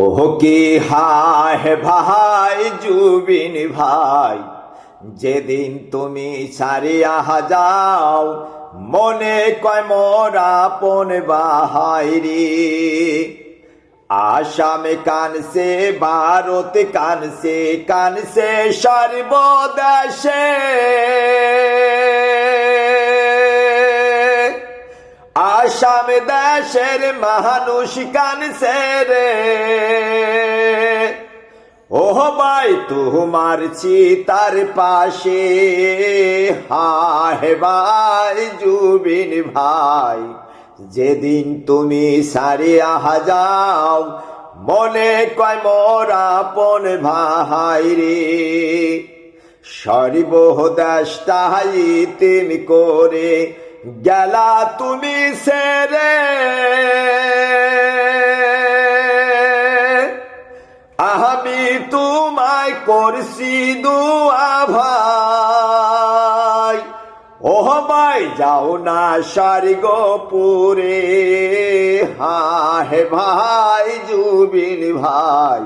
ওহ কি হায় ভাই জুবিন ভাই, যেদিন তুমি ছাড়িয়া যাও মনে কয় মোর আপন বাহাইরি। আসাম কানছে, ভারত কানছে, কানছে সর্বদেশে। আসাম দেশের মানুষ কানছে রে। ওহ ভাই তোমার চিতার পাশে, হায় ভাই জুবিন ভাই, যেদিন তুমি ছাড়িয়া যাও মনে কয় মোর আপন ভাই রে। সর্বদেশটাই তুমি করে গেলা তুমি সেরে। আমি তোমায় করছি দুয়া ভাই, ওহ ভাই যাও না স্বর্গপুরে। হায় ভাই জুবিন ভাই,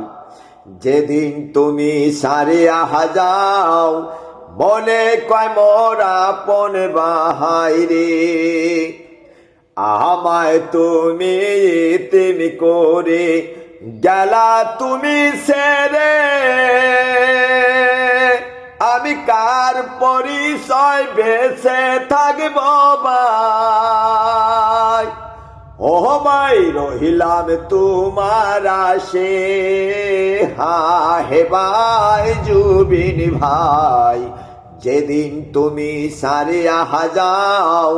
যেদিন তুমি ছাড়িয়া যাও মনে কয় মোর আপন ভাই রে। আমায় তুমি তুমি করে গেলা তুমি সেরে। আমি কার পরিচয় বেঁচে থাকব ভাই, ওহ ভাই রহিলাম তোমার আশে। হায় ভাই জুবিন ভাই, যেদিন তুমি ছাড়িয়া যাও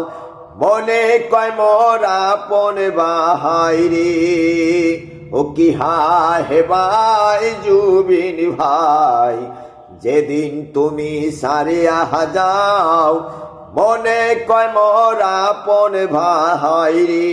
মনে কয় মোর আপন ভাই রে। ও কি হায় ভাই জুবিন ভাই, যেদিন তুমি ছাড়িয়া যাও মনে কয় মোর আপন ভাই রে।